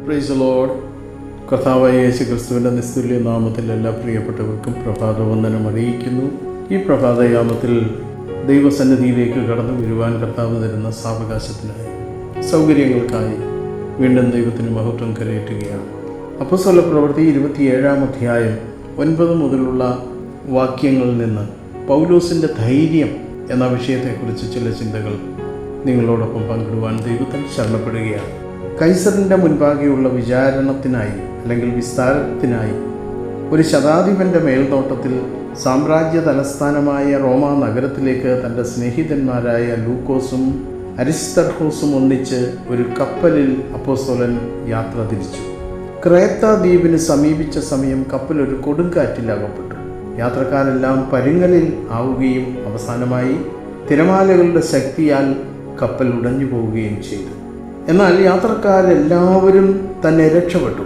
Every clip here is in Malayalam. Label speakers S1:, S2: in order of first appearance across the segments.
S1: Praise the Lord. കർത്താവായ യേശു ക്രിസ്തുവിൻ്റെ നിസ്തുല്യ നാമത്തിൽ എല്ലാ പ്രിയപ്പെട്ടവർക്കും പ്രഭാതവന്ദനം അറിയിക്കുന്നു. ഈ പ്രഭാതയാമത്തിൽ ദൈവസന്നിധിയിലേക്ക് കടന്നു വരുവാൻ കർത്താവ് തരുന്ന സാവകാശത്തിനായി, സൗകര്യങ്ങൾക്കായി വീണ്ടും ദൈവത്തിന് മഹത്വം കരയേറ്റുകയാണ്. അപ്പോസ്തല പ്രവൃത്തി 27-ാം അധ്യായം 9 മുതലുള്ള വാക്യങ്ങളിൽ നിന്ന് പൗലോസിൻ്റെ ധൈര്യം എന്ന വിഷയത്തെക്കുറിച്ച് ചില ചിന്തകൾ നിങ്ങളോടൊപ്പം പങ്കിടുവാൻ ദൈവത്തിൽ ശരണപ്പെടുകയാണ്. കൈസറിൻ്റെ മുൻപാകെയുള്ള വിചാരണത്തിനായി അല്ലെങ്കിൽ വിസ്താരത്തിനായി ഒരു ശതാധിപൻ്റെ മേൽനോട്ടത്തിൽ സാമ്രാജ്യ തലസ്ഥാനമായ റോമാ നഗരത്തിലേക്ക് തൻ്റെ സ്നേഹിതന്മാരായ ലൂക്കോസും അരിസ്തർഹോസും ഒന്നിച്ച് ഒരു കപ്പലിൽ അപ്പോസ്തലൻ യാത്ര തിരിച്ചു. ക്രേത്ത ദ്വീപിന് സമീപിച്ച സമയം കപ്പൽ ഒരു കൊടുങ്കാറ്റിൽ അകപ്പെട്ടു. യാത്രക്കാരെല്ലാം പരുങ്ങലിൽ ആവുകയും അവസാനമായി തിരമാലകളുടെ ശക്തിയാൽ കപ്പൽ ഉടഞ്ഞു പോവുകയും ചെയ്തു. എന്നാൽ യാത്രക്കാരെല്ലാവരും തന്നെ രക്ഷപ്പെട്ടു.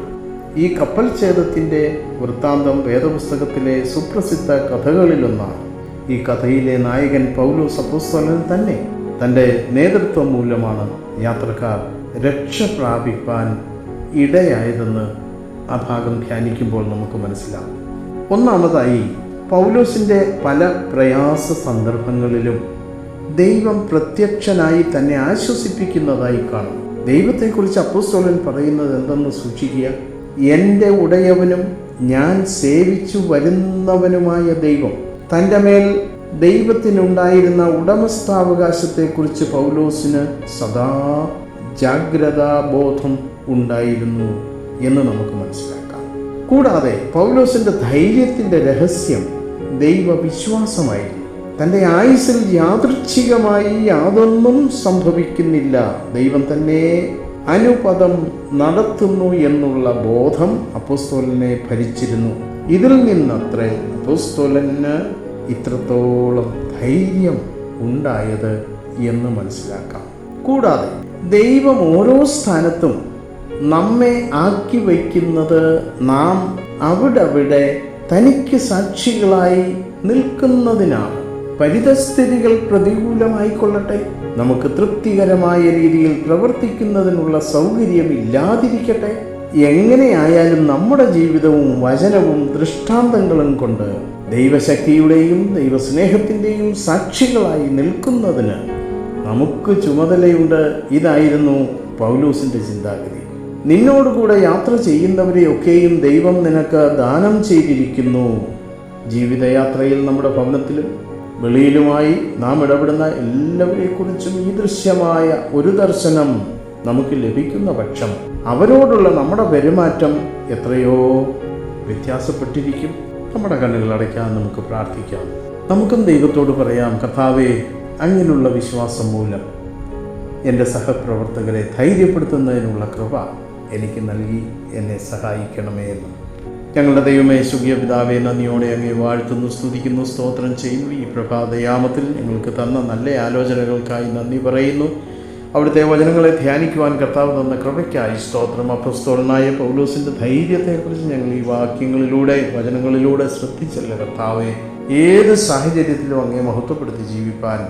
S1: ഈ കപ്പൽ ഛേദത്തിൻ്റെ വൃത്താന്തം വേദപുസ്തകത്തിലെ സുപ്രസിദ്ധ കഥകളിലൊന്നാണ്. ഈ കഥയിലെ നായകൻ പൗലോസ് അപ്പോസ്തലൻ തന്നെ. തൻ്റെ നേതൃത്വം മൂലമാണ് യാത്രക്കാർ രക്ഷ പ്രാപിപ്പാൻ ഇടയായതെന്ന് ആ ഭാഗം ധ്യാനിക്കുമ്പോൾ നമുക്ക് മനസ്സിലാകും. ഒന്നാമതായി, പൗലോസിൻ്റെ പല പ്രയാസ സന്ദർഭങ്ങളിലും ദൈവം പ്രത്യക്ഷനായി തന്നെ ആശ്വസിപ്പിക്കുന്നതായി കാണും. ദൈവത്തെക്കുറിച്ച് അപ്പോസ്തലൻ പറയുന്നത് എന്തെന്ന് സൂക്ഷിക്കുക. എൻ്റെ ഉടയവനും ഞാൻ സേവിച്ചു വരുന്നവനുമായ ദൈവം. തൻ്റെ മേൽ ദൈവത്തിനുണ്ടായിരുന്ന ഉടമസ്ഥാവകാശത്തെക്കുറിച്ച് പൗലോസിന് സദാ ജാഗ്രതാബോധം ഉണ്ടായിരുന്നു എന്ന് നമുക്ക് മനസ്സിലാക്കാം. കൂടാതെ പൗലോസിൻ്റെ ധൈര്യത്തിൻ്റെ രഹസ്യം ദൈവവിശ്വാസമായിരുന്നു. തൻ്റെ ആയുസ്സിൽ യാദൃച്ഛികമായി യാതൊന്നും സംഭവിക്കുന്നില്ല, ദൈവം തന്നെ അനുപദം നടത്തുന്നു എന്നുള്ള ബോധം അപ്പോസ്തലനെ ഭരിച്ചിരുന്നു. ഇതിൽ നിന്നത്രേ അപ്പോസ്തലന് ഇത്രത്തോളം ധൈര്യം ഉണ്ടായത് എന്ന് മനസ്സിലാക്കാം. കൂടാതെ ദൈവം ഓരോ സ്ഥാനത്തും നമ്മെ ആക്കി വയ്ക്കുന്നത് നാം അവിടെ തനിക്ക് സാക്ഷികളായി നിൽക്കുന്നതിനാണ്. പരിതസ്ഥിതികൾ പ്രതികൂലമായിക്കൊള്ളട്ടെ, നമുക്ക് തൃപ്തികരമായ രീതിയിൽ പ്രവർത്തിക്കുന്നതിനുള്ള സൗകര്യമില്ലാതിരിക്കട്ടെ, എങ്ങനെയായാലും നമ്മുടെ ജീവിതവും വചനവും ദൃഷ്ടാന്തങ്ങളും കൊണ്ട് ദൈവശക്തിയുടെയും ദൈവസ്നേഹത്തിൻ്റെയും സാക്ഷികളായി നിൽക്കുന്നതിന് നമുക്ക് ചുമതലയുണ്ട്. ഇതായിരുന്നു പൗലോസിൻ്റെ ചിന്താഗതി. നിന്നോടുകൂടെ യാത്ര ചെയ്യുന്നവരെയൊക്കെയും ദൈവം നിനക്ക് ദാനം ചെയ്തിരിക്കുന്നു. ജീവിതയാത്രയിൽ നമ്മുടെ ഭവനത്തിലും വെളിയിലുമായി നാം ഇടപെടുന്ന എല്ലാവരെക്കുറിച്ചും ഈ ദൃശ്യമായ ഒരു ദർശനം നമുക്ക് ലഭിക്കുന്ന പക്ഷം അവരോടുള്ള നമ്മുടെ പെരുമാറ്റം എത്രയോ വ്യത്യാസപ്പെട്ടിരിക്കും. നമ്മുടെ കണ്ണുകൾ അടയ്ക്കാൻ നമുക്ക് പ്രാർത്ഥിക്കാം. നമുക്കും ദൈവത്തോട് പറയാം, കർത്താവേ, അങ്ങിലുള്ള വിശ്വാസം മൂലം എൻ്റെ സഹപ്രവർത്തകരെ ധൈര്യപ്പെടുത്തുന്നതിനുള്ള കൃപ എനിക്ക് നൽകി എന്നെ സഹായിക്കണമേ എന്ന്. ഞങ്ങളുടെ ദൈവമേ, സ്വർഗീയ പിതാവേ, നന്ദിയോടെ അങ്ങേ വാഴ്ത്തുന്നു, സ്തുതിക്കുന്നു, സ്തോത്രം ചെയ്യുന്നു. ഈ പ്രഭാതയാമത്തിൽ ഞങ്ങൾക്ക് തന്ന നല്ല ആലോചനകൾക്കായി നന്ദി പറയുന്നു. അവിടുത്തെ വചനങ്ങളെ ധ്യാനിക്കുവാൻ കർത്താവ് തന്ന കൃപയ്ക്കായി സ്തോത്രം. അപ്പോസ്തലനായ പൗലോസിൻ്റെ ധൈര്യത്തെക്കുറിച്ച് ഞങ്ങൾ ഈ വാക്യങ്ങളിലൂടെ വചനങ്ങളിലൂടെ ശ്രദ്ധിച്ചല്ല കർത്താവെ. ഏത് സാഹചര്യത്തിലും അങ്ങേ മഹത്വപ്പെടുത്തി ജീവിപ്പാൻ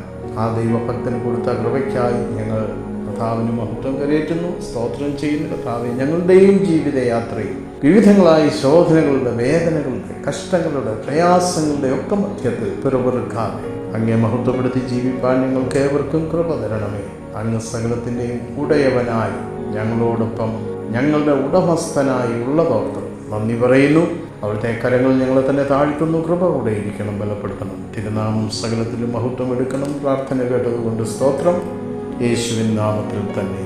S1: ആ ദൈവഭക്തന് കൊടുത്ത കൃപയ്ക്കായി ഞങ്ങൾ കർത്താവിന് മഹത്വം കരയേറ്റുന്നു, സ്തോത്രം ചെയ്യുന്നു. കർത്താവെ, ഞങ്ങളുടെയും ജീവിതയാത്രയിൽ വിവിധങ്ങളായ ശോധനകളുടെ, വേദനകളുടെ, കഷ്ടങ്ങളുടെ, പ്രയാസങ്ങളുടെ ഒക്കെ മധ്യത്തിൽ പിറപിറുക്കാതെ അങ്ങേ മഹത്വപ്പെടുത്തി ജീവിപ്പാൻ ഞങ്ങൾക്ക് ഏവർക്കും കൃപ തരണമേ. അങ്ങ് സകലത്തിൻ്റെയും ഉടയവനായി ഞങ്ങളോടൊപ്പം ഞങ്ങളുടെ ഉടമസ്ഥനായി ഉള്ളതോർത്ത് നന്ദി പറയുന്നു. അവിടുത്തെ കരങ്ങൾ ഞങ്ങളെ തന്നെ താഴ്ത്തുന്നു. കൃപ കൂടെ ഇരിക്കണം, ബലപ്പെടുത്തണം. തിരുനാമം സകലത്തിലും മഹത്വം എടുക്കണം. പ്രാർത്ഥന കേട്ടതുകൊണ്ട് സ്തോത്രം. യേശുവിൻ നാമത്തിൽ തന്നെ.